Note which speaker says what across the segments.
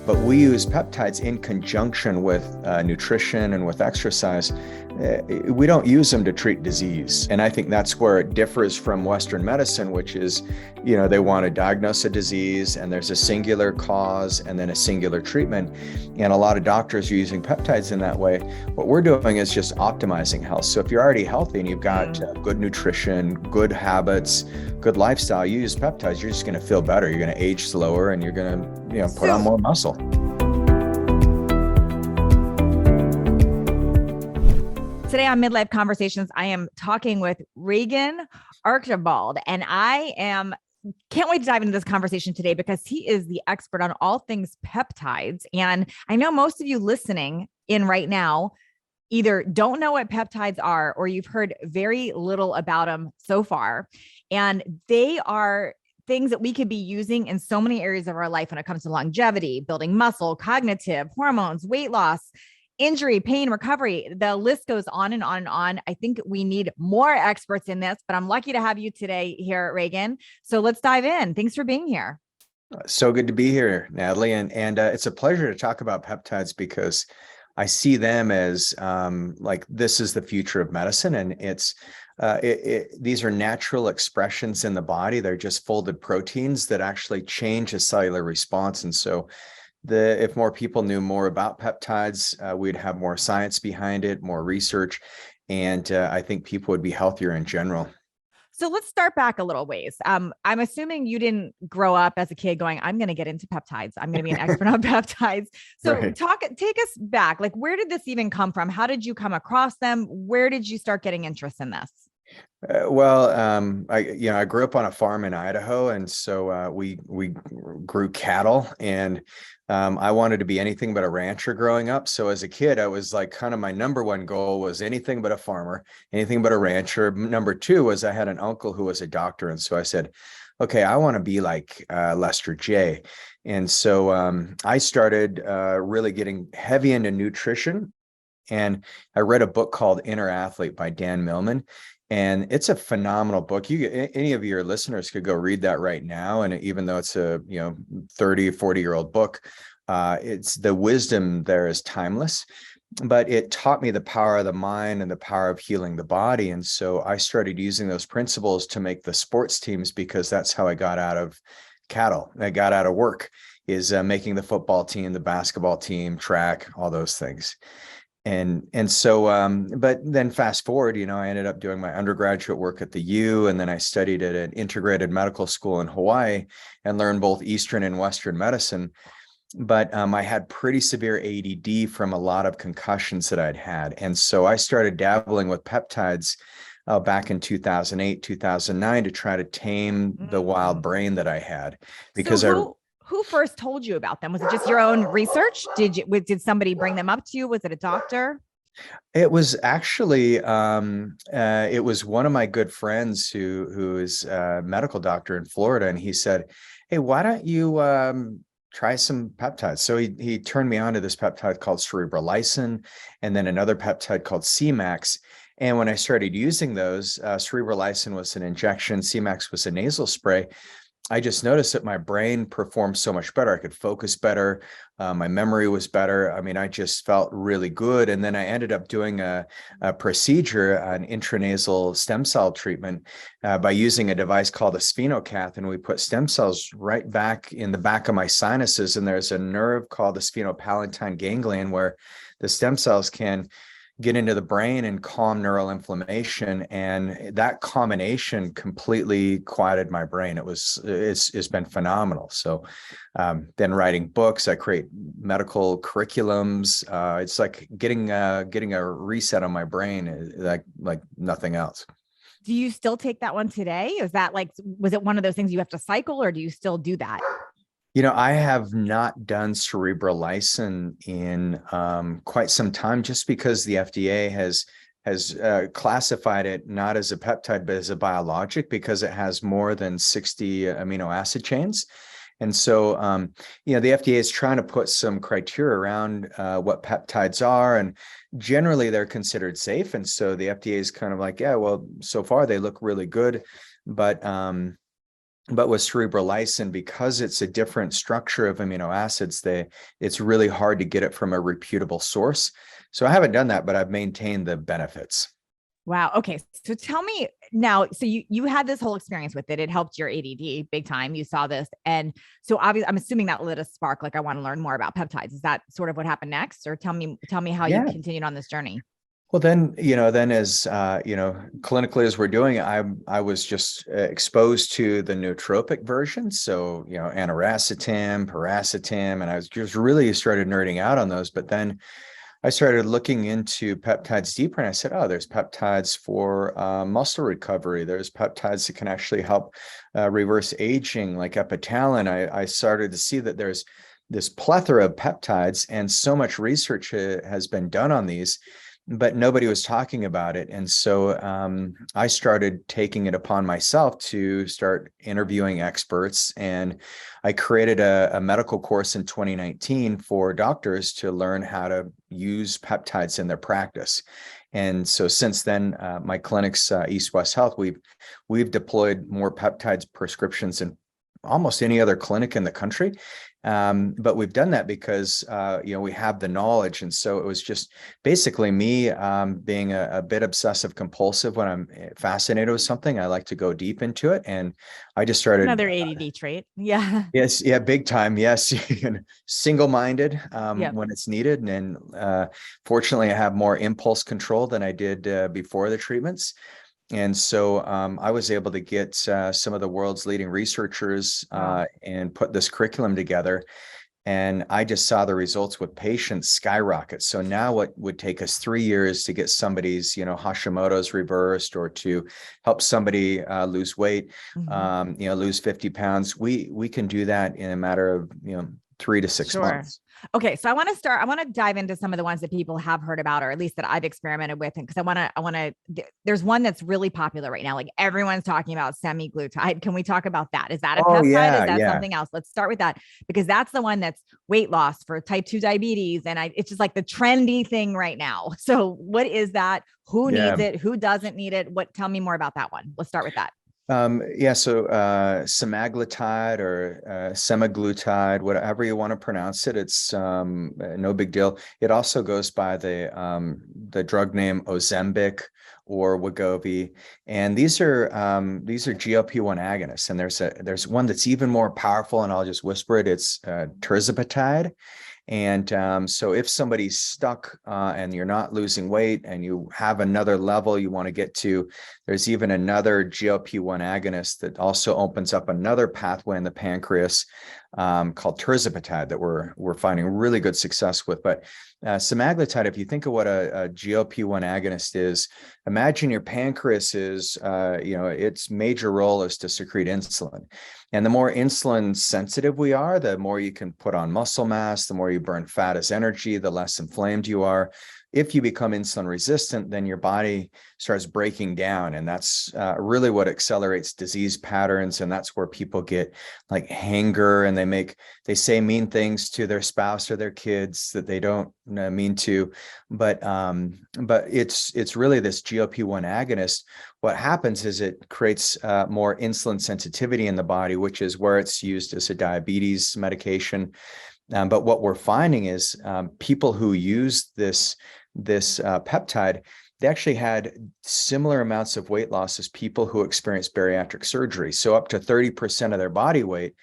Speaker 1: But we use peptides in conjunction with nutrition and with exercise. We don't use them to treat disease. And I think that's where it differs from Western medicine, which is, they want to diagnose a disease and there's a singular cause and then a singular treatment. And a lot of doctors are using peptides in that way. What we're doing is just optimizing health. So if you're already healthy and you've got good nutrition, good habits, good lifestyle, you use peptides, you're just going to feel better. You're going to age slower and you're going to, put on more muscle.
Speaker 2: Today on Midlife Conversations, I am talking with Regan Archibald, and can't wait to dive into this conversation today because he is the expert on all things peptides. And I know most of you listening in right now either don't know what peptides are or you've heard very little about them so far. And they are things that we could be using in so many areas of our life when it comes to longevity, building muscle, cognitive, hormones, weight loss, injury, pain, recovery. The list goes on and on and on. I think we need more experts in this, but I'm lucky to have you today here, Reagan. So let's dive in. Thanks for being here.
Speaker 1: So good to be here, Natalie. And it's a pleasure to talk about peptides because I see them as like this is the future of medicine. And these are natural expressions in the body. They're just folded proteins that actually change a cellular response. And so if more people knew more about peptides, we'd have more science behind it, more research, and I think people would be healthier in general.
Speaker 2: So let's start back a little ways. I'm assuming you didn't grow up as a kid going, I'm going to get into peptides. I'm going to be an expert on peptides. So
Speaker 1: Right.
Speaker 2: Take us back. Like, where did this even come from? How did you come across them? Where did you start getting interest in this?
Speaker 1: I grew up on a farm in Idaho, and so we grew cattle, and I wanted to be anything but a rancher growing up. So as a kid, I was like, kind of my number one goal was anything but a farmer, anything but a rancher. Number two was I had an uncle who was a doctor, and so I said, okay, I want to be like Lester J. And so I started really getting heavy into nutrition, and I read a book called Inner Athlete by Dan Millman. And it's a phenomenal book. Any of your listeners could go read that right now. And even though it's a 30, 40-year-old book, it's the wisdom there is timeless. But it taught me the power of the mind and the power of healing the body. And so I started using those principles to make the sports teams because that's how I got out of cattle. I got out of work is making the football team, the basketball team, track, all those things. And so, but then fast forward, I ended up doing my undergraduate work at the U, and then I studied at an integrated medical school in Hawaii and learned both Eastern and Western medicine. But I had pretty severe ADD from a lot of concussions that I'd had. And so I started dabbling with peptides back in 2008, 2009 to try to tame the wild brain that I had. Because
Speaker 2: Who first told you about them? Was it just your own research? Did somebody bring them up to you? Was it a doctor?
Speaker 1: It was actually it was one of my good friends who is a medical doctor in Florida, and he said, "Hey, why don't you try some peptides?" So he turned me on to this peptide called cerebrolysin, and then another peptide called Cmax. And when I started using those, cerebrolysin was an injection, Cmax was a nasal spray. I just noticed that my brain performed so much better. I could focus better. My memory was better. I mean, I just felt really good. And then I ended up doing a procedure, an intranasal stem cell treatment by using a device called a sphenocath. And we put stem cells right back in the back of my sinuses. And there's a nerve called the sphenopalatine ganglion where the stem cells can get into the brain and calm neural inflammation, and that combination completely quieted my brain. It's been phenomenal. So then writing books, I create medical curriculums. It's like getting a reset on my brain, like nothing else.
Speaker 2: Do you still take that one today? Was it one of those things you have to cycle, or do you still do that?
Speaker 1: I have not done cerebrolysin in quite some time, just because the FDA has classified it not as a peptide, but as a biologic, because it has more than 60 amino acid chains. And so, the FDA is trying to put some criteria around what peptides are, and generally they're considered safe. And so the FDA is kind of like, yeah, well, so far they look really good, but But with cerebral lysin, because it's a different structure of amino acids, it's really hard to get it from a reputable source. So I haven't done that, but I've maintained the benefits.
Speaker 2: Wow. Okay. So tell me now, so you had this whole experience with it. It helped your ADD big time. You saw this. And so obviously I'm assuming that lit a spark. Like, I want to learn more about peptides. Is that sort of what happened next? Or tell me how you
Speaker 1: Yeah.
Speaker 2: continued on this journey.
Speaker 1: Well, then, then as, clinically as we're doing, I was just exposed to the nootropic version. So, aniracetam, piracetam, and I was just really started nerding out on those. But then I started looking into peptides deeper, and I said, oh, there's peptides for muscle recovery. There's peptides that can actually help reverse aging, like epitalin. I started to see that there's this plethora of peptides, and so much research has been done on these, but nobody was talking about it. And so I started taking it upon myself to start interviewing experts. And I created a medical course in 2019 for doctors to learn how to use peptides in their practice. And so since then, my clinics, East West Health, we've deployed more peptides prescriptions than almost any other clinic in the country. But we've done that because, we have the knowledge. And so it was just basically me being a bit obsessive compulsive. When I'm fascinated with something, I like to go deep into it. And I just started.
Speaker 2: Another ADD trait. Yeah.
Speaker 1: Yes. Yeah. Big time. Yes. Single-minded
Speaker 2: Yep.
Speaker 1: when it's needed. And fortunately, I have more impulse control than I did before the treatments. And so I was able to get some of the world's leading researchers
Speaker 2: Wow.
Speaker 1: and put this curriculum together. And I just saw the results with patients skyrocket. So now what would take us 3 years to get somebody's, Hashimoto's reversed, or to help somebody lose weight,
Speaker 2: Mhm.
Speaker 1: lose 50 pounds, we can do that in a matter of, 3 to 6
Speaker 2: Sure.
Speaker 1: months.
Speaker 2: Okay. So I want to dive into some of the ones that people have heard about, or at least that I've experimented with. And because there's one that's really popular right now. Like, everyone's talking about semaglutide. Can we talk about that? Is that a
Speaker 1: Oh,
Speaker 2: peptide? Is
Speaker 1: yeah,
Speaker 2: that
Speaker 1: yeah.
Speaker 2: something else? Let's start with that, because that's the one that's weight loss for type 2 diabetes. And it's just like the trendy thing right now. So what is that? Who needs
Speaker 1: Yeah.
Speaker 2: it? Who doesn't need it? Tell me more about that one. Let's start with that.
Speaker 1: So semaglutide or semaglutide, whatever you want to pronounce it, it's no big deal. It also goes by the drug name Ozempic or Wegovy, and these are GLP-1 agonists. And there's one that's even more powerful, and I'll just whisper it. It's tirzepatide. And so if somebody's stuck and you're not losing weight and you have another level you want to get to, there's even another GLP-1 agonist that also opens up another pathway in the pancreas called tirzepatide that we're finding really good success with. But semaglutide, if you think of what a GLP-1 agonist is, imagine your pancreas is, its major role is to secrete insulin. And the more insulin sensitive we are, the more you can put on muscle mass, the more you burn fat as energy, the less inflamed you are. If you become insulin resistant, then your body starts breaking down. And that's really what accelerates disease patterns. And that's where people get like hanger, and they say mean things to their spouse or their kids that they don't mean to. But it's really this GLP-1 agonist. What happens is it creates more insulin sensitivity in the body, which is where it's used as a diabetes medication. But what we're finding is people who use this peptide, they actually had similar amounts of weight loss as people who experienced bariatric surgery. So up to 30% of their body weight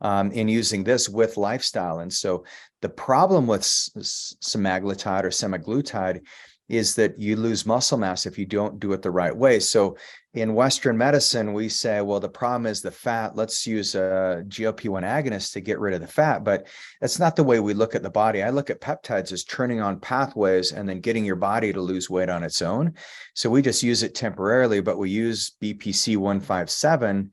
Speaker 1: in using this with lifestyle. And so the problem with semaglutide or semaglutide is that you lose muscle mass if you don't do it the right way. So in Western medicine, we say, well, the problem is the fat. Let's use a GLP-1 agonist to get rid of the fat. But that's not the way we look at the body. I look at peptides as turning on pathways and then getting your body to lose weight on its own. So we just use it temporarily, but we use BPC 157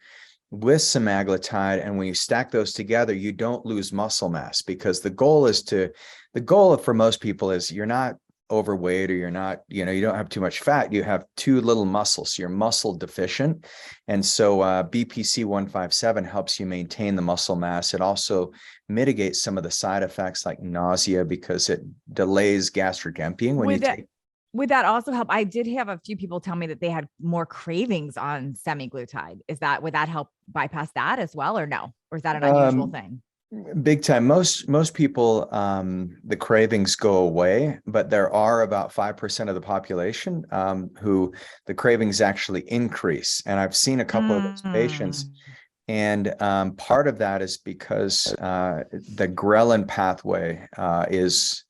Speaker 1: with semaglutide. And when you stack those together, you don't lose muscle mass, because the goal for most people is you're not overweight, or you're not, you don't have too much fat, you have too little muscle, so you're muscle deficient. And so BPC 157 helps you maintain the muscle mass. It also mitigates some of the side effects like nausea, because it delays gastric emptying when you
Speaker 2: Would
Speaker 1: take.
Speaker 2: Would that also help? I did have a few people tell me that they had more cravings on semaglutide. Would that help bypass that as well, or no? Or is that an unusual
Speaker 1: Um,
Speaker 2: thing?
Speaker 1: Big time. Most people, the cravings go away, but there are about 5% of the population who the cravings actually increase. And I've seen a couple of those patients.
Speaker 2: Mm,
Speaker 1: And part of that is because the ghrelin pathway is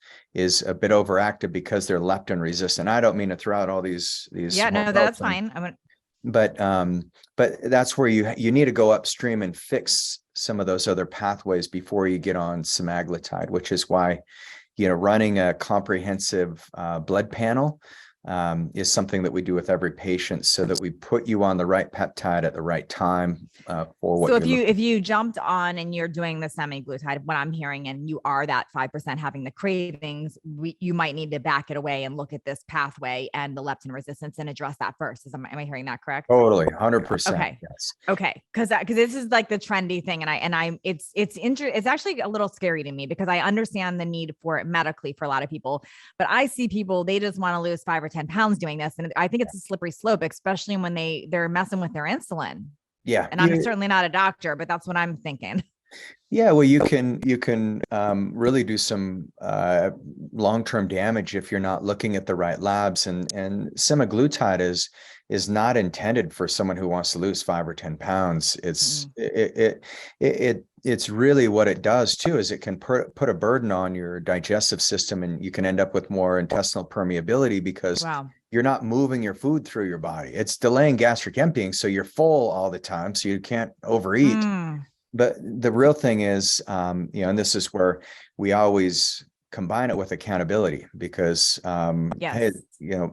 Speaker 1: a bit overactive because they're leptin resistant. I don't mean to throw out all these
Speaker 2: yeah, no,
Speaker 1: hormones,
Speaker 2: that's fine. I went,
Speaker 1: but that's where you need to go upstream and fix some of those other pathways before you get on semaglutide, which is why running a comprehensive blood panel is something that we do with every patient so that we put you on the right peptide at the right time for what
Speaker 2: so
Speaker 1: you're looking.
Speaker 2: if you jumped on and you're doing the semaglutide, what I'm hearing, and you are that 5% having the cravings, you might need to back it away and look at this pathway and the leptin resistance and address that first. Am I hearing that correct?
Speaker 1: Totally, 100%.
Speaker 2: Okay.
Speaker 1: Yes.
Speaker 2: Okay. Cause this is like the trendy thing. It's actually a little scary to me because I understand the need for it medically for a lot of people, but I see people, they just want to lose 5 or 10 pounds doing this. And I think it's a slippery slope, especially when they're messing with their insulin.
Speaker 1: Yeah.
Speaker 2: And I'm certainly not a doctor, but that's what I'm thinking.
Speaker 1: Yeah, well, you can really do some long-term damage if you're not looking at the right labs. And semaglutide is not intended for someone who wants to lose 5 or 10 pounds. It's really what it does too is it can put a burden on your digestive system, and you can end up with more intestinal permeability because
Speaker 2: Wow.
Speaker 1: you're not moving your food through your body. It's delaying gastric emptying, so you're full all the time, so you can't overeat.
Speaker 2: Mm,
Speaker 1: But the real thing is, and this is where we always combine it with accountability because, hey,
Speaker 2: yes,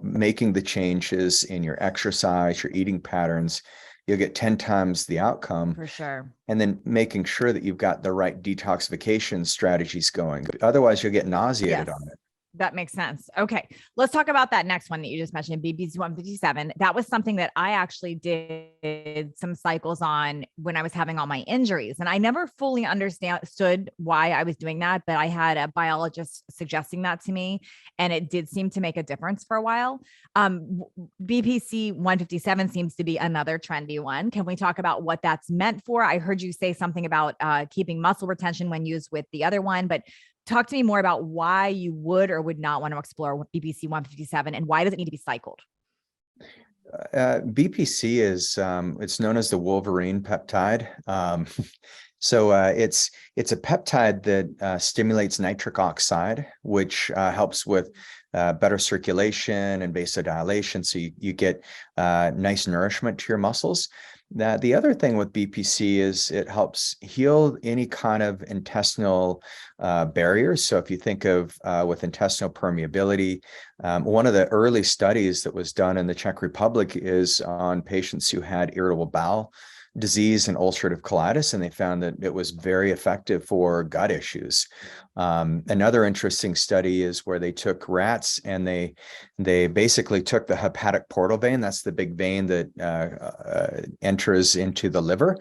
Speaker 1: making the changes in your exercise, your eating patterns, you'll get 10 times the outcome.
Speaker 2: for sure.
Speaker 1: And then making sure that you've got the right detoxification strategies going. Otherwise, you'll get nauseated
Speaker 2: Yes.
Speaker 1: on it.
Speaker 2: That makes sense. Okay. Let's talk about that next one that you just mentioned, BPC 157. That was something that I actually did some cycles on when I was having all my injuries. And I never fully understood why I was doing that, but I had a biologist suggesting that to me, and it did seem to make a difference for a while. BPC 157 seems to be another trendy one. Can we talk about what that's meant for? I heard you say something about keeping muscle retention when used with the other one, but talk to me more about why you would or would not want to explore BPC 157 and why does it need to be cycled?
Speaker 1: BPC is it's known as the wolverine peptide. It's a peptide that stimulates nitric oxide, which helps with better circulation and vasodilation. So you get nice nourishment to your muscles. Now, the other thing with BPC is it helps heal any kind of intestinal barriers. So if you think of with intestinal permeability, one of the early studies that was done in the Czech Republic is on patients who had irritable bowel disease and ulcerative colitis, and they found that it was very effective for gut issues. Another interesting study is where they took rats and they basically took the hepatic portal vein, that's the big vein that enters into the liver,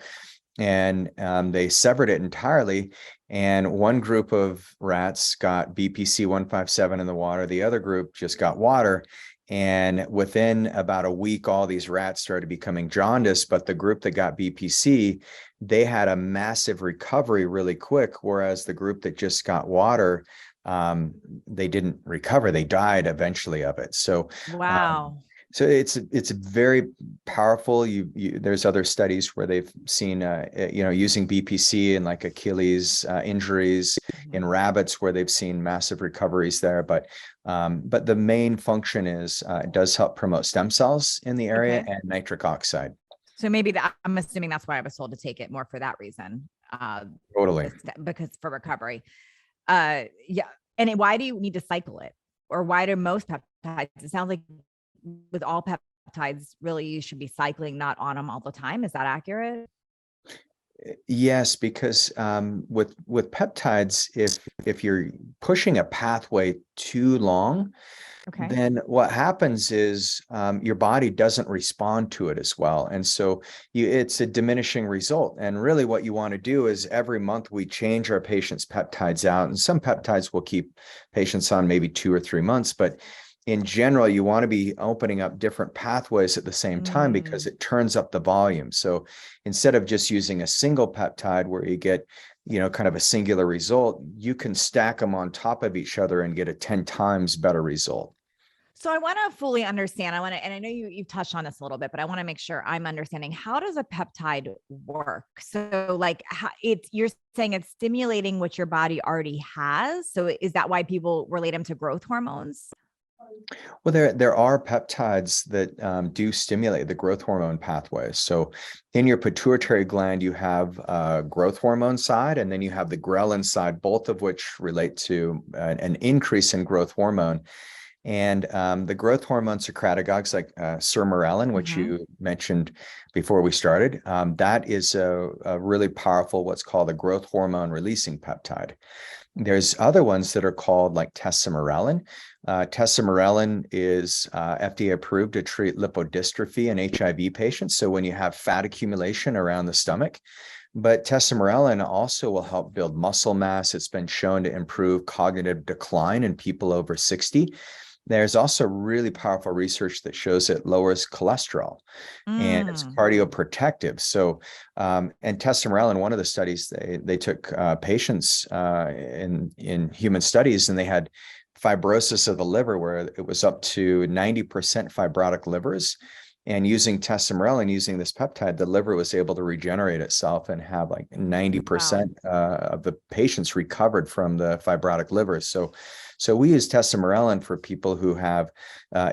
Speaker 1: and they severed it entirely. And one group of rats got BPC 157 in the water, the other group just got water. And within about a week, all these rats started becoming jaundiced, but the group that got BPC, they had a massive recovery really quick, whereas the group that just got water, they didn't recover. They died eventually of it. So,
Speaker 2: Wow.
Speaker 1: so it's very powerful. There's other studies where they've seen, using BPC in like Achilles injuries in rabbits where they've seen massive recoveries there. But the main function is it does help promote stem cells in the area and nitric oxide.
Speaker 2: So maybe I'm assuming that's why I was told to take it more for that reason.
Speaker 1: Totally.
Speaker 2: Because for recovery. Yeah. And why do you need to cycle it? Or why do most peptides? It sounds like with all peptides, really, you should be cycling, not on them all the time. Is that accurate?
Speaker 1: Yes, because with peptides, if you're pushing a pathway too long, then what happens is your body doesn't respond to it as well. And so it's a diminishing result. And really what you want to do is every month we change our patients' peptides out. And some peptides will keep patients on maybe 2 or 3 months, but in general, you want to be opening up different pathways at the same time because it turns up the volume. So instead of just using a single peptide where you get, kind of a singular result, you can stack them on top of each other and get a 10 times better result.
Speaker 2: So I want to fully understand. And I know you've touched on this a little bit, but I want to make sure I'm understanding, how does a peptide work? So like you're saying it's stimulating what your body already has. So is that why people relate them to growth hormones?
Speaker 1: Well, there are peptides that do stimulate the growth hormone pathways. So in your pituitary gland, you have growth hormone side, and then you have the ghrelin side, both of which relate to an increase in growth hormone. And the growth hormone secretagogues like sermorelin, which you mentioned before we started, that is a really powerful, what's called a growth hormone releasing peptide. There's other ones that are called like tesamorelin. Tesamorelin is FDA approved to treat lipodystrophy in HIV patients. So when you have fat accumulation around the stomach, but tesamorelin also will help build muscle mass. It's been shown to improve cognitive decline in people over 60. There's also really powerful research that shows it lowers cholesterol and it's cardioprotective. So, and tesamorelin, one of the studies, they took patients in human studies, and they had fibrosis of the liver where it was up to 90% fibrotic livers. And using tesamorelin, using this peptide, the liver was able to regenerate itself and have like 90% of the patients recovered from the fibrotic livers. So we use tesamorelin for people who have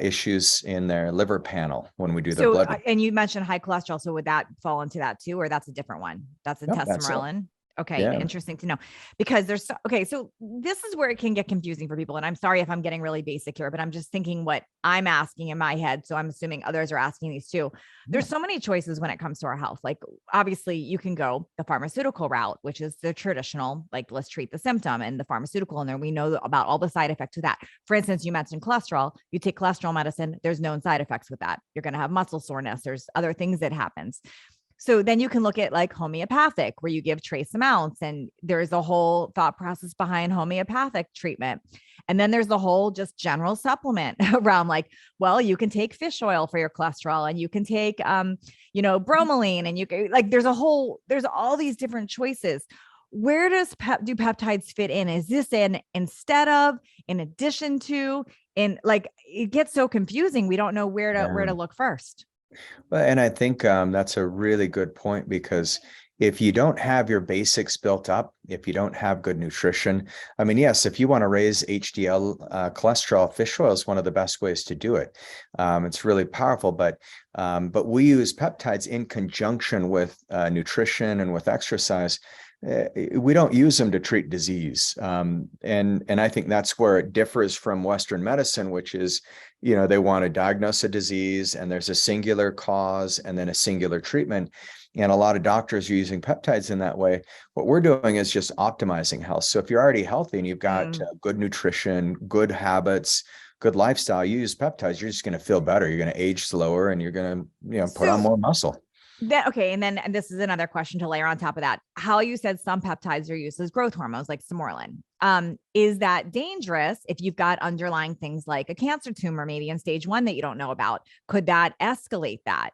Speaker 1: issues in their liver panel when we do their blood.
Speaker 2: And you mentioned high cholesterol. So would that fall into that too, or that's a different one? That's a tesamorelin. Okay. Yeah. Interesting to know, because so this is where it can get confusing for people. And I'm sorry if I'm getting really basic here, but I'm just thinking what I'm asking in my head. So I'm assuming others are asking these too. There's so many choices when it comes to our health. Like obviously you can go the pharmaceutical route, which is the traditional, like let's treat the symptom and the pharmaceutical. And then we know about all the side effects of that. For instance, you mentioned cholesterol, you take cholesterol medicine, there's known side effects with that. You're going to have muscle soreness. There's other things that happens. So then you can look at like homeopathic, where you give trace amounts, and there's a whole thought process behind homeopathic treatment. And then there's the whole just general supplement around like, well, you can take fish oil for your cholesterol, and you can take, bromelain, and you can there's all these different choices. Where do peptides fit in? Is this instead of, in addition to, it gets so confusing. We don't know where to look first.
Speaker 1: Well, and I think that's a really good point, because if you don't have your basics built up, if you don't have good nutrition, I mean, yes, if you want to raise HDL cholesterol, fish oil is one of the best ways to do it. It's really powerful, but we use peptides in conjunction with nutrition and with exercise. We don't use them to treat disease. And I think that's where it differs from Western medicine, which is, they want to diagnose a disease and there's a singular cause and then a singular treatment. And a lot of doctors are using peptides in that way. What we're doing is just optimizing health. So if you're already healthy and you've got good nutrition, good habits, good lifestyle, you use peptides, you're just going to feel better. You're going to age slower and you're going to, put on more muscle.
Speaker 2: And this is another question to layer on top of that. How you said some peptides are used as growth hormones, like sermorelin. Is that dangerous if you've got underlying things like a cancer tumor, maybe in stage 1 that you don't know about? Could that escalate that?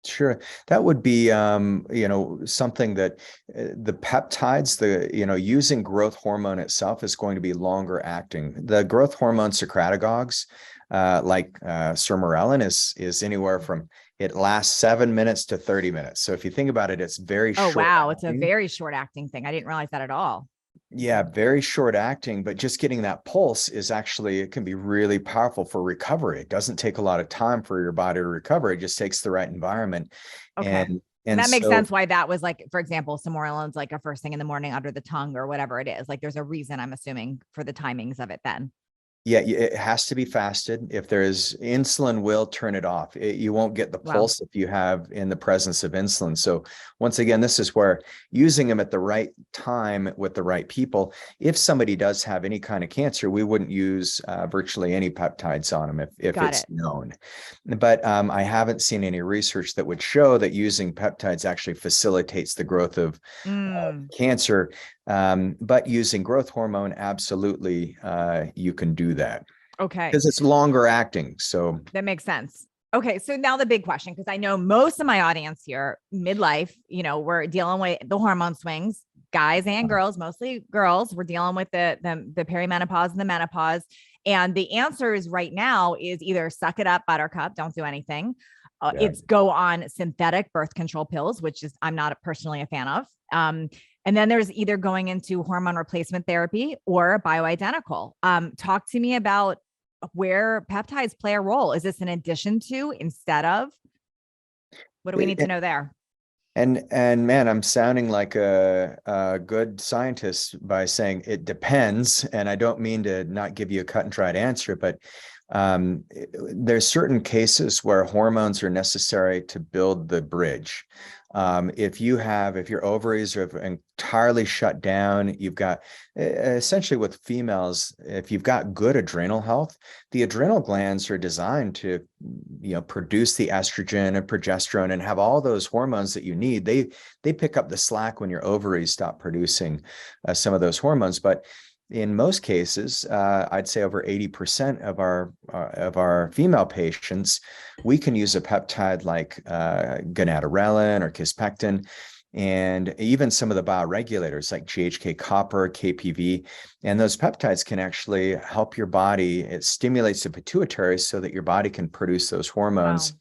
Speaker 1: Sure. That would be, something that the peptides, using growth hormone itself is going to be longer acting. The growth hormone secretagogues, like sermorelin is anywhere from, it lasts 7 minutes to 30 minutes. So if you think about it, it's very short.
Speaker 2: Oh, wow. It's a very short acting thing. I didn't realize that at all.
Speaker 1: Yeah, very short acting, but just getting that pulse it can be really powerful for recovery. It doesn't take a lot of time for your body to recover. It just takes the right environment.
Speaker 2: Okay. And that makes sense why that was like, for example, sermorelin's like a first thing in the morning under the tongue or whatever it is. Like there's a reason, I'm assuming, for the timings of it then.
Speaker 1: Yeah, it has to be fasted. If there's insulin, will turn it off. You won't get the pulse if you have in the presence of insulin. So once again, this is where using them at the right time with the right people. If somebody does have any kind of cancer, we wouldn't use virtually any peptides on them if it's known. But I haven't seen any research that would show that using peptides actually facilitates the growth of cancer. But using growth hormone, absolutely, you can do that.
Speaker 2: Okay.
Speaker 1: because it's longer acting. So
Speaker 2: That makes sense. Okay. So now the big question, because I know most of my audience here, midlife, we're dealing with the hormone swings, guys and girls, mostly girls. We're dealing with the perimenopause and the menopause. And the answers right now is either suck it up, buttercup, don't do anything.
Speaker 1: yeah.
Speaker 2: It's go on synthetic birth control pills, which is I'm not personally a fan of. And then there's either going into hormone replacement therapy or bioidentical. Talk to me about where peptides play a role. Is this in addition to, instead of? What do we need to know there?
Speaker 1: And man, I'm sounding like a good scientist by saying it depends. And I don't mean to not give you a cut and dried answer, but there's certain cases where hormones are necessary to build the bridge. If your ovaries are entirely shut down, you've got essentially with females, if you've got good adrenal health, the adrenal glands are designed to, produce the estrogen and progesterone and have all those hormones that you need. They pick up the slack when your ovaries stop producing some of those hormones. But in most cases, I'd say over 80% of our female patients, we can use a peptide like gonadorelin or kispectin, and even some of the bioregulators like GHK copper, KPV. And those peptides can actually help your body. It stimulates the pituitary so that your body can produce those hormones.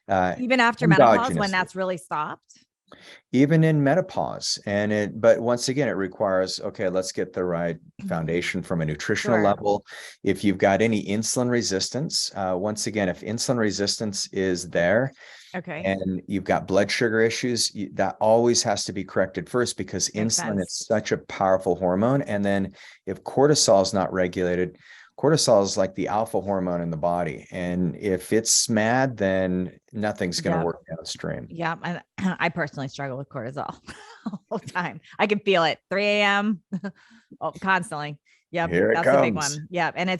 Speaker 2: Wow. Even after menopause, when that's really stopped?
Speaker 1: Even in menopause. But once again, it requires, okay, let's get the right foundation from a nutritional level. If you've got any insulin resistance, once again, if insulin resistance is there, okay, and you've got blood sugar issues, that always has to be corrected first, because insulin is such a powerful hormone. And then if cortisol is not regulated, cortisol is like the alpha hormone in the body. And if it's mad, then nothing's going to work downstream.
Speaker 2: Yeah. And I personally struggle with cortisol all the time. I can feel it 3 a.m. Constantly. Yeah. That's a big one. Yeah. And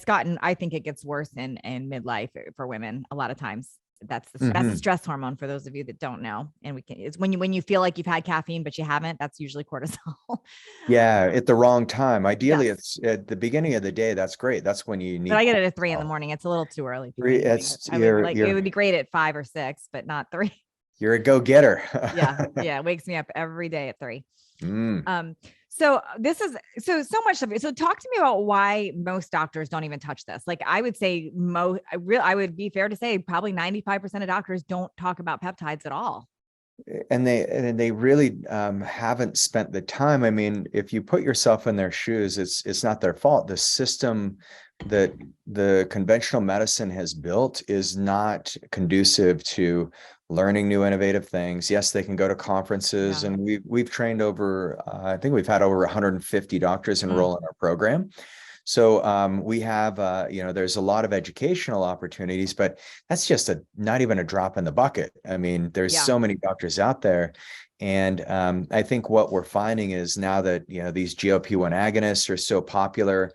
Speaker 2: I think it gets worse in midlife for women a lot of times. That's the stress hormone, for those of you that don't know. And it's when you feel like you've had caffeine, but you haven't, that's usually cortisol.
Speaker 1: Yeah. At the wrong time. Ideally, it's at the beginning of the day. That's great. That's when you need.
Speaker 2: But I get it at 3 a.m. It's a little too early. It would be great at 5 or 6, but not 3.
Speaker 1: You're a go-getter.
Speaker 2: Yeah. It wakes me up every day at 3. So this is so much of it. So talk to me about why most doctors don't even touch this. Like I would say I would be fair to say probably 95% of doctors don't talk about peptides at all.
Speaker 1: And they really haven't spent the time. I mean, if you put yourself in their shoes, it's not their fault. The system that the conventional medicine has built is not conducive to learning new innovative things. Yes, they can go to conferences, and we've trained over, I think we've had over 150 doctors enroll in our program. So we have, there's a lot of educational opportunities, but that's just not even a drop in the bucket. I mean, there's so many doctors out there. And I think what we're finding is now that, these GLP-1 agonists are so popular,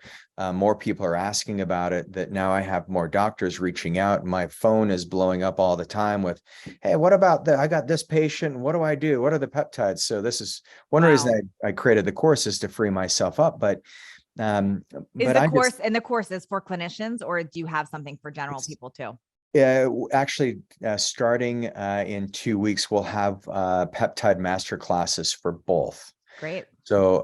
Speaker 1: more people are asking about it, that now I have more doctors reaching out. My phone is blowing up all the time with, hey, what about I got this patient. What do I do? What are the peptides? So this is one reason I created the course, is to free myself up. But
Speaker 2: the course is for clinicians, or do you have something for general people too?
Speaker 1: Yeah, actually, starting in 2 weeks, we'll have peptide master classes for both.
Speaker 2: Great.
Speaker 1: So,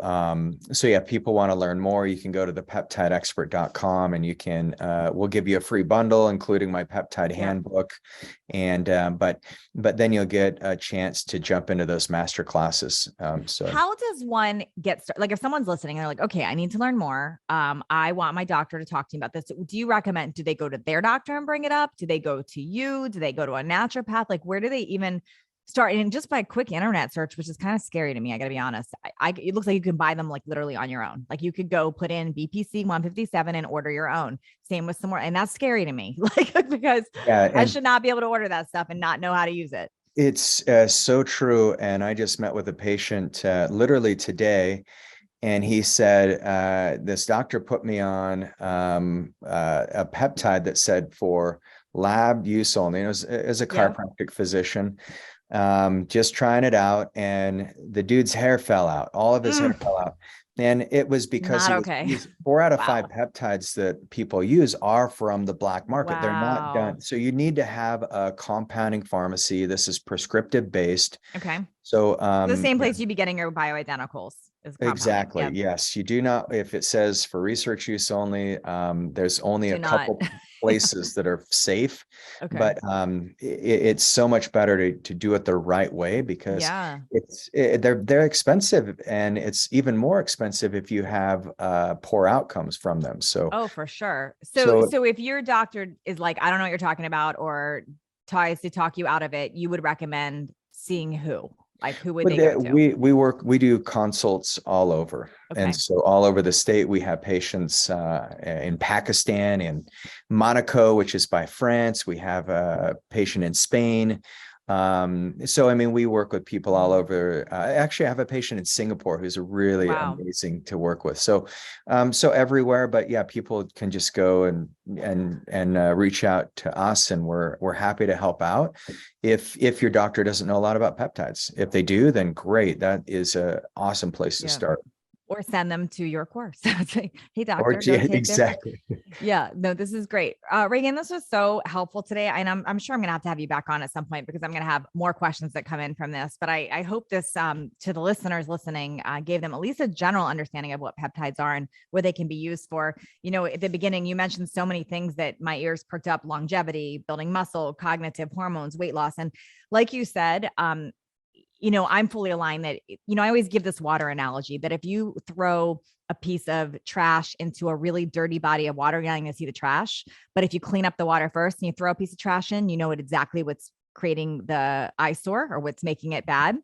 Speaker 1: yeah, people want to learn more, you can go to thepeptideexpert.com, and you can, we'll give you a free bundle, including my peptide handbook. And, but then you'll get a chance to jump into those master classes. So
Speaker 2: how does one get started? Like if someone's listening, they're like, okay, I need to learn more. I want my doctor to talk to me about this. Do you recommend, do they go to their doctor and bring it up? Do they go to you? Do they go to a naturopath? Like, where do they even start? And just by a quick internet search, which is kind of scary to me, I gotta be honest. It looks like you can buy them like literally on your own. Like you could go put in BPC 157 and order your own. Same with some more, and that's scary to me. Like because I should not be able to order that stuff and not know how to use it.
Speaker 1: It's so true. And I just met with a patient literally today, and he said, this doctor put me on a peptide that said for lab use only. And it was as a chiropractic physician, just trying it out, and the dude's hair fell out. All of his hair fell out. And it was because
Speaker 2: Not
Speaker 1: he was
Speaker 2: okay.
Speaker 1: 4 out of 5
Speaker 2: Wow.
Speaker 1: peptides that people use are from the black market. They're not
Speaker 2: Wow.
Speaker 1: done. So you need to have a compounding pharmacy. This is prescriptive based.
Speaker 2: Okay.
Speaker 1: So
Speaker 2: The same
Speaker 1: yeah,
Speaker 2: place you'd be getting your bioidenticals is compounding.
Speaker 1: exactly.
Speaker 2: Yep.
Speaker 1: Yes, you do not. If it says for research use only, there's only
Speaker 2: Do
Speaker 1: a
Speaker 2: not.
Speaker 1: couple places that are safe,
Speaker 2: Okay.
Speaker 1: but it's so much better to do it the right way because
Speaker 2: Yeah.
Speaker 1: they're expensive, and it's even more expensive if you have poor outcomes from them. So
Speaker 2: Oh, for sure. So,
Speaker 1: so
Speaker 2: so if your doctor is like, I don't know what you're talking about, or tries to talk you out of it, you would recommend seeing who? Like, who would
Speaker 1: But
Speaker 2: they go to?
Speaker 1: we do consults all over, and
Speaker 2: Okay.
Speaker 1: so all over the state we have patients in Pakistan, in Monaco, which is by France. We have a patient in Spain. So I mean, we work with people all over. Actually, I have a patient in Singapore who's really
Speaker 2: Wow.
Speaker 1: amazing to work with. So everywhere, but yeah, people can just go and reach out to us, and we're happy to help out if your doctor doesn't know a lot about peptides. If they do, then great. That is a awesome place to
Speaker 2: Yeah.
Speaker 1: start.
Speaker 2: Or send them to your course. It's like, hey,
Speaker 1: Or
Speaker 2: doctor, go
Speaker 1: yeah,
Speaker 2: take their course.
Speaker 1: exactly.
Speaker 2: Yeah, no, this is great. Reagan, this was so helpful today. And I'm sure I'm going to have you back on at some point because I'm going to have more questions that come in from this. But I hope this to the listeners listening gave them at least a general understanding of what peptides are and what they can be used for. You know, at the beginning, you mentioned so many things that my ears perked up: longevity, building muscle, cognitive, hormones, weight loss. And like you said, I'm fully aligned that, I always give this water analogy that if you throw a piece of trash into a really dirty body of water, you're not going to see the trash. But if you clean up the water first and you throw a piece of trash in, you know exactly what's creating the eyesore or what's making it bad.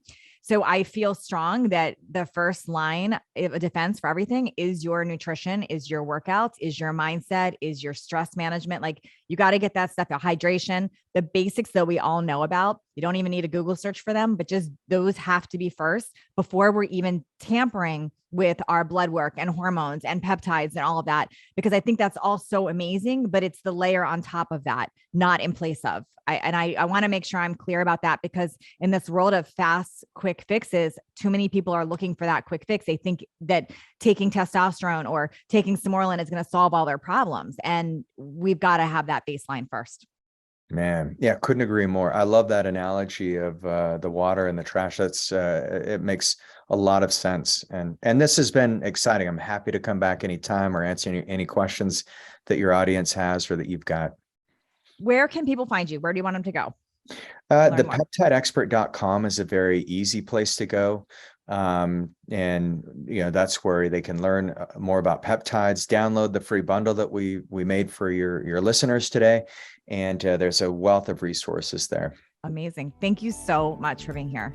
Speaker 2: So I feel strong that the first line of defense for everything is your nutrition, is your workouts, is your mindset, is your stress management. Like, you got to get that stuff, hydration, the basics that we all know about. You don't even need a Google search for them, but just those have to be first before we're even tampering with our blood work and hormones and peptides and all of that, because I think that's all so amazing, but it's the layer on top of that, not in place of. I want to make sure I'm clear about that, because in this world of fast, quick fixes, too many people are looking for that quick fix. They think that taking testosterone or taking Semorlin is going to solve all their problems. And we've got to have that baseline first.
Speaker 1: Man, yeah, couldn't agree more. I love that analogy of the water and the trash. That's it makes a lot of sense. And this has been exciting. I'm happy to come back anytime or answer any questions that your audience has or that you've got.
Speaker 2: Where can people find you? Where do you want them to go? Learn
Speaker 1: The
Speaker 2: more.
Speaker 1: peptideexpert.com is a very easy place to go. And that's where they can learn more about peptides, download the free bundle that we made for your listeners today. And there's a wealth of resources there.
Speaker 2: Amazing. Thank you so much for being here.